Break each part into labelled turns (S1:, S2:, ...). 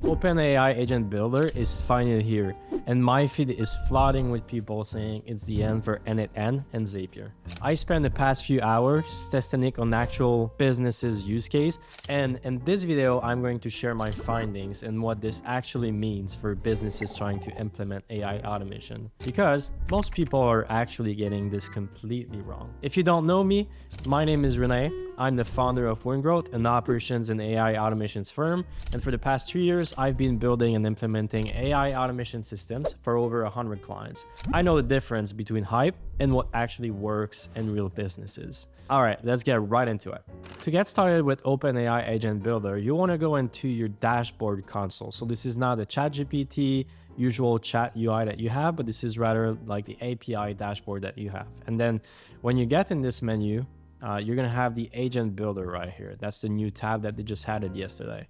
S1: OpenAI Agent Builder is finally here, and my feed is flooding with people saying it's the end for n8n and Zapier. I spent the past few hours testing it on actual businesses use case, and in this video, I'm going to share my findings and what this actually means for businesses trying to implement AI automation, because most people are actually getting this completely wrong. If you don't know me, my name is Rene. I'm the founder of Growth, an operations and AI automations firm, and for the past 2 years, I've been building and implementing AI automation systems for over 100 clients. I know the difference between hype and what actually works in real businesses. All right, let's get right into it. To get started with OpenAI Agent Builder, you want to go into your dashboard console. So this is not the ChatGPT usual chat UI that you have, but this is rather like the API dashboard that you have. And then when you get in this menu, you're going to have the Agent Builder right here. That's the new tab that they just added yesterday.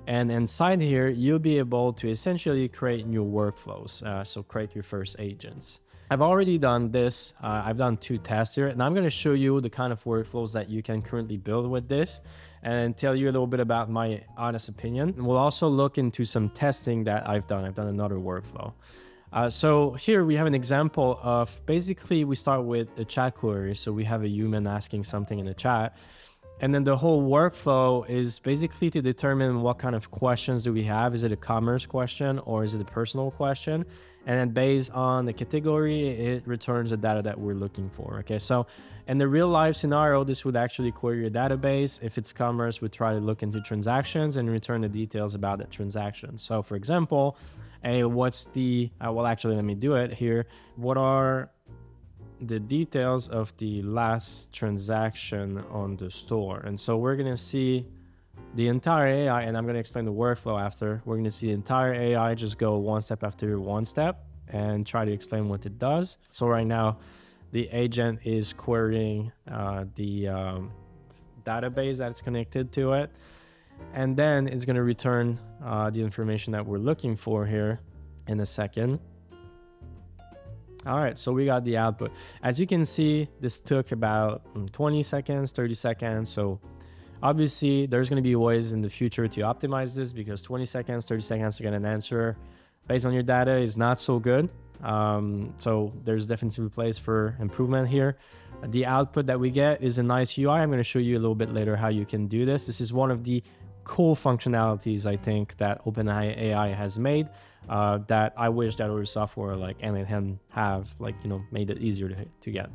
S1: And inside here, you'll be able to essentially create new workflows. So create your first agents. I've already done this. I've done 2 tests here, and I'm going to show you the kind of workflows that you can currently build with this and tell you a little bit about my honest opinion. And we'll also look into some testing that I've done. I've done another workflow. So here we have an example of basically we start with a chat query. So we have a human asking something in the chat. And then the whole workflow is basically to determine what kind of questions do we have. Is it a commerce question or is it a personal question? And then based on the category, it returns the data that we're looking for. Okay, so in the real life scenario, this would actually query a database. If it's commerce, we try to look into transactions and return the details about that transaction. So for example, what's the, well, actually, let me do it here. What are the details of the last transaction on the store? And so we're going to see the entire AI, and I'm going to explain the workflow after. We're going to see the entire AI just go one step after one step and try to explain what it does. So right now, the agent is querying the database that's connected to it. And then it's going to return the information that we're looking for here in a second. All right, so we got the output. As you can see, this took about 20 seconds, 30 seconds. So obviously there's going to be ways in the future to optimize this, because 20 seconds, 30 seconds to get an answer based on your data is not so good. So there's definitely a place for improvement here. The output that we get is a nice UI. I'm going to show you a little bit later how you can do this. This is one of the cool functionalities I think that OpenAI has made that I wish that other software like n8n have, like, you know, made it easier to get.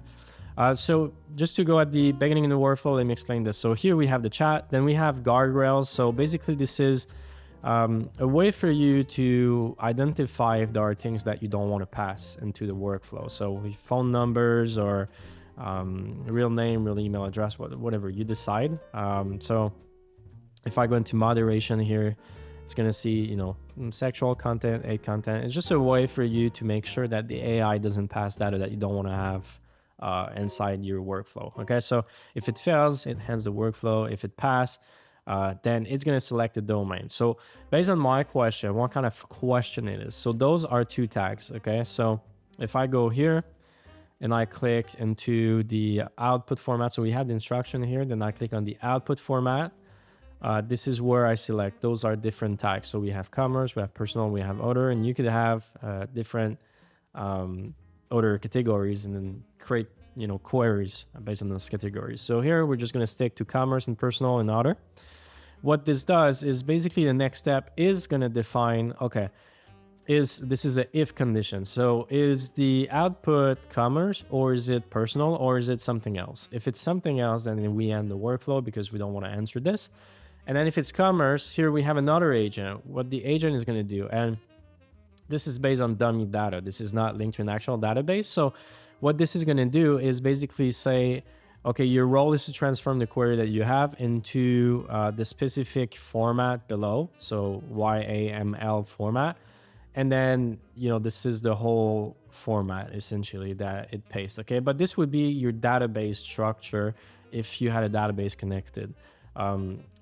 S1: So just to go at the beginning of the workflow, let me explain this. So here we have the chat, then we have guardrails. So basically this is a way for you to identify if there are things that you don't want to pass into the workflow. So phone numbers or real name, real email address, whatever you decide. So if I go into moderation here, it's going to see, you know, sexual content, hate content. It's just a way for you to make sure that the AI doesn't pass data that you don't want to have inside your workflow. Okay, so if it fails, it ends the workflow. If it passes, then it's going to select the domain. So based on my question, what kind of question it is. So those are 2 tags. Okay, so if I go here and I click into the output format, so we have the instruction here, then I click on the output format. This is where I select. Those are different tags. So we have commerce, we have personal, we have other, and you could have different other categories and then create, you know, queries based on those categories. So here we're just going to stick to commerce and personal and other. What this does is basically the next step is going to define, okay, this is an if condition. So is the output commerce or is it personal or is it something else? If it's something else, then we end the workflow because we don't want to answer this. And then if it's commerce, here we have another agent, what the agent is going to do. And this is based on dummy data. This is not linked to an actual database. So what this is going to do is basically say, okay, your role is to transform the query that you have into the specific format below. So YAML format. And then, you know, this is the whole format essentially that it pastes. Okay, but this would be your database structure if you had a database connected.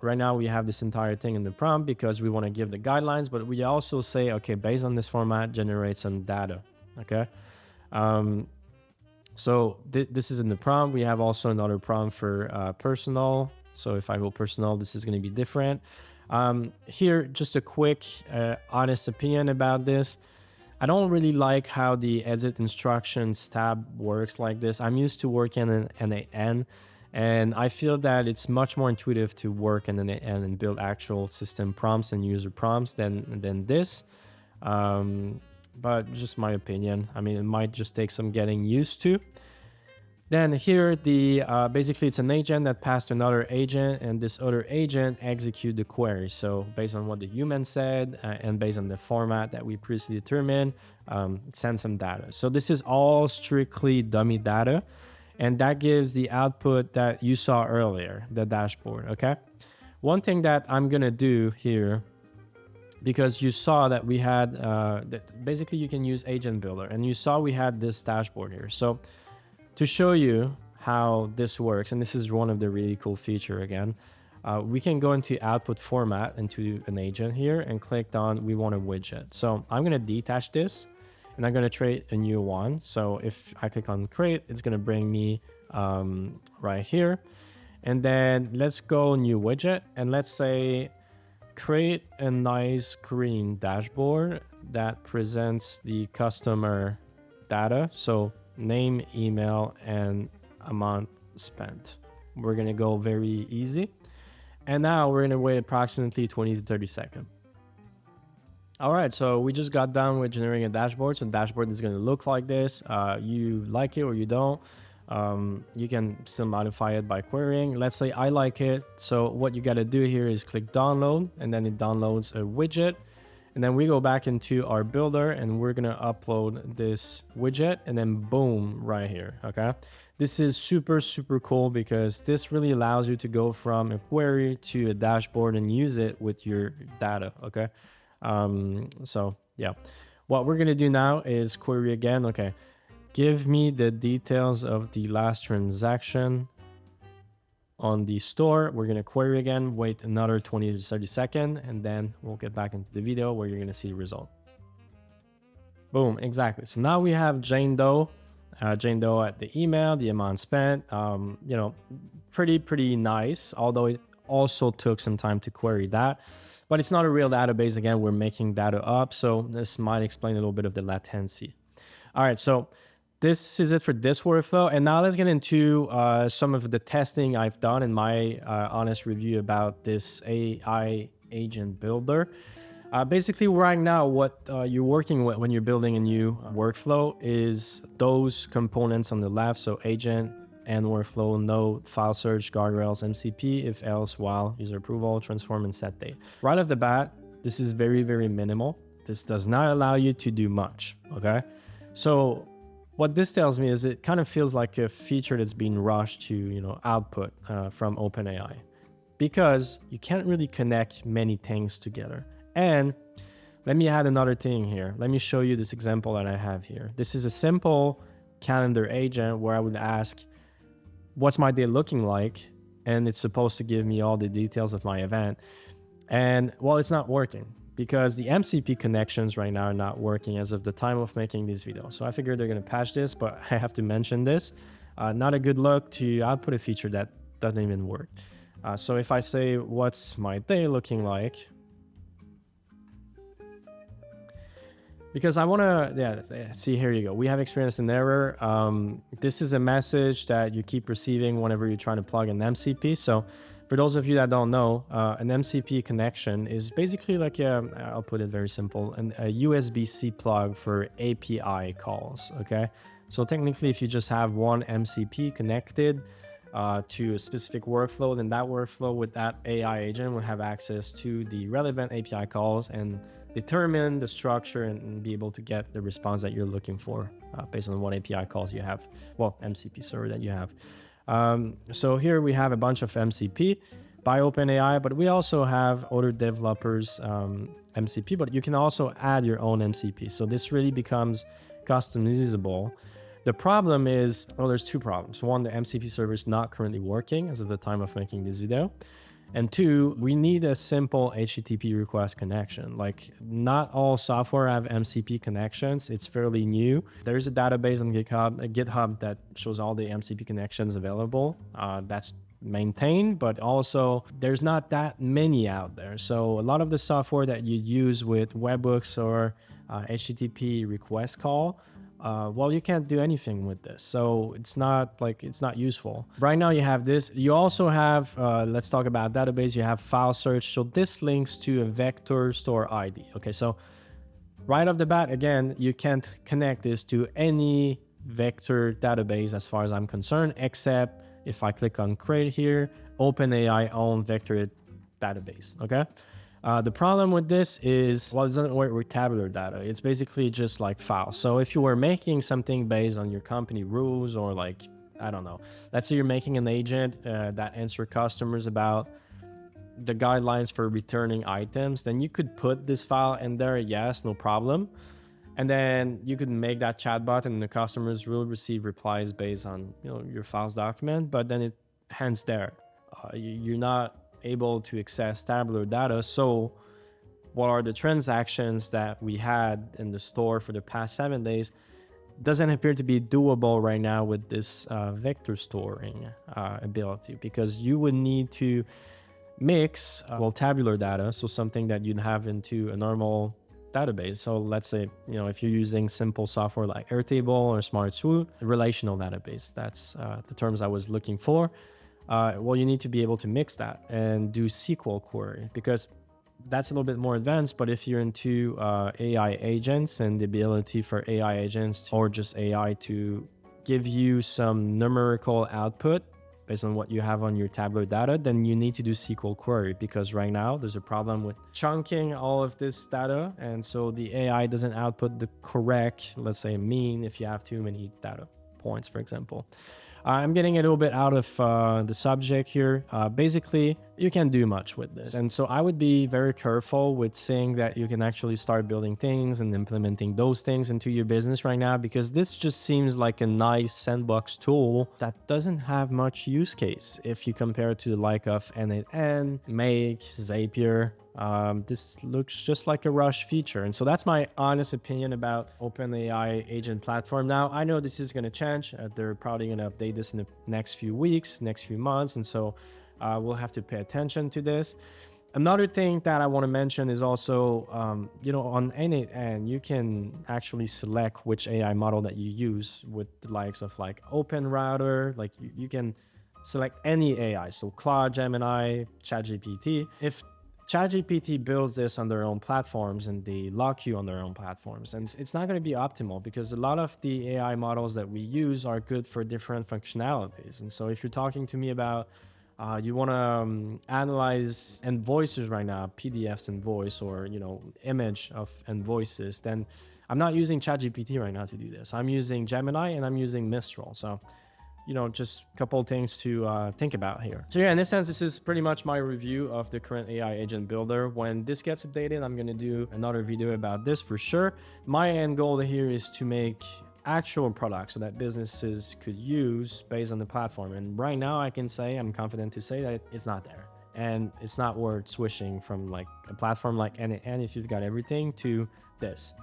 S1: Right now we have this entire thing in the prompt because we want to give the guidelines, but we also say, okay, based on this format, generate some data. Okay. So this is in the prompt. We have also another prompt for personal. So if I go personal, this is going to be different. Here, just a quick, honest opinion about this. I don't really like how the edit instructions tab works like this. I'm used to working in n8n, and I feel that it's much more intuitive to work in n8n and build actual system prompts and user prompts than this. But just my opinion. I mean, it might just take some getting used to. Then here, basically it's an agent that passed to another agent, and this other agent execute the query. So based on what the human said and based on the format that we previously determined, it sends some data. So this is all strictly dummy data, and that gives the output that you saw earlier, the dashboard, okay? One thing that I'm gonna do here, because you saw that we had, basically you can use Agent Builder, and you saw we had this dashboard here. So to show you how this works, and this is one of the really cool feature again, we can go into output format into an agent here and click on we want a widget. So I'm gonna detach this and I'm gonna create a new one. So if I click on create, it's gonna bring me right here. And then let's go new widget, and let's say create a nice green dashboard that presents the customer data. So name, email, and amount spent. We're gonna go very easy. And now we're gonna wait approximately 20 to 30 seconds. All right, so we just got done with generating a dashboard. So the dashboard is gonna look like this. You like it or you don't. You can still modify it by querying. Let's say I like it. So what you gotta do here is click download, and then it downloads a widget. And then we go back into our builder and we're gonna upload this widget, and then boom, right here, okay? This is super, super cool because this really allows you to go from a query to a dashboard and use it with your data, okay? So yeah, what we're gonna do now is query again, okay? Give me the details of the last transaction on the store. We're gonna query again, wait another 20 to 30 seconds, and then we'll get back into the video where you're gonna see the result. Boom, exactly. So now we have Jane Doe at the email, the amount spent, you know, pretty nice, although it also took some time to query that. But it's not a real database. Again, we're making data up, so this might explain a little bit of the latency. All right, so this is it for this workflow. And now let's get into some of the testing I've done in my honest review about this AI Agent Builder. Basically, right now, what you're working with when you're building a new workflow is those components on the left. So agent and workflow, node, file search, guardrails, MCP, if else, while, user approval, transform, and set date. Right off the bat, this is very, very minimal. This does not allow you to do much, okay? So what this tells me is it kind of feels like a feature that's being rushed to, you know, output from OpenAI, because you can't really connect many things together. And let me add another thing here. Let me show you this example that I have here. This is a simple calendar agent where I would ask, what's my day looking like? And it's supposed to give me all the details of my event. And well, it's not working because the MCP connections right now are not working as of the time of making this video. So I figured they're gonna patch this, but I have to mention this. Not a good look to output a feature that doesn't even work. So if I say, what's my day looking like? Because I wanna, yeah, see, here you go. We have experienced an error. This is a message that you keep receiving whenever you're trying to plug an MCP. So for those of you that don't know, an MCP connection is basically like I'll put it very simple, a USB-C plug for API calls, okay? So technically, if you just have one MCP connected to a specific workflow, then that workflow with that AI agent will have access to the relevant API calls and determine the structure and be able to get the response that you're looking for based on what API calls you have, well, MCP server that you have. So here we have a bunch of MCP by OpenAI, but we also have other developers MCP, but you can also add your own MCP. So this really becomes customizable. The problem is, well, there's two problems. One, the MCP server is not currently working as of the time of making this video. And two, we need a simple HTTP request connection. Like, not all software have MCP connections. It's fairly new. There's a database on GitHub that shows all the MCP connections available. That's maintain, but also there's not that many out there. So a lot of the software that you use with webhooks or HTTP request call, well, you can't do anything with this. So it's not useful. Right now you have this. You also have, let's talk about database. You have file search. So this links to a vector store ID. Okay, so right off the bat, again, you can't connect this to any vector database as far as I'm concerned, except if I click on create here, OpenAI own vector database, okay? The problem with this is, well, it doesn't work with tabular data. It's basically just like files. So if you were making something based on your company rules, or like, I don't know, let's say you're making an agent that answers customers about the guidelines for returning items, then you could put this file in there, yes, no problem. And then you could make that chatbot and the customers will receive replies based on, you know, your files document, but then it hands there. You're not able to access tabular data. So what are the transactions that we had in the store for the past 7 days doesn't appear to be doable right now with this vector storing ability, because you would need to mix well, tabular data, so something that you'd have into a normal database. So let's say, you know, if you're using simple software like Airtable or SmartSwoot, relational database, that's the terms I was looking for. Well, you need to be able to mix that and do SQL query, because that's a little bit more advanced. But if you're into AI agents and the ability for AI agents or just AI to give you some numerical output based on what you have on your tabular data, then you need to do SQL query, because right now there's a problem with chunking all of this data. And so the AI doesn't output the correct, let's say, mean if you have too many data points, for example. I'm getting a little bit out of the subject here. Basically, you can't do much with this. And so I would be very careful with saying that you can actually start building things and implementing those things into your business right now, because this just seems like a nice sandbox tool that doesn't have much use case if you compare it to the like of n8n, Make, Zapier. This looks just like a rush feature. And so that's my honest opinion about OpenAI agent platform. Now, I know this is going to change. They're probably going to update this in the next few weeks, next few months. And so we'll have to pay attention to this. Another thing that I want to mention is also, you know, on n8n, you can actually select which AI model that you use with the likes of like OpenRouter. Like you can select any AI. So Claude, Gemini, ChatGPT. If ChatGPT builds this on their own platforms and they lock you on their own platforms, and it's not going to be optimal, because a lot of the AI models that we use are good for different functionalities. And so if you're talking to me about you want to analyze invoices right now, PDFs in voice, or, you know, image of invoices, then I'm not using ChatGPT right now to do this. I'm using Gemini and I'm using Mistral. So, you know, just a couple of things to think about here. So yeah, in this sense, this is pretty much my review of the current AI agent builder. When this gets updated, I'm going to do another video about this for sure. My end goal here is to make actual products so that businesses could use based on the platform. And right now I can say, I'm confident to say that it's not there. And it's not worth switching from like a platform like n8n if you've got everything to this.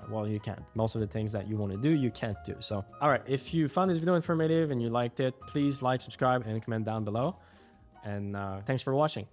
S1: Well, you can't. Most of the things that you want to do, you can't do. So, all right, if you found this video informative and you liked it, please like, subscribe, and comment down below. And thanks for watching.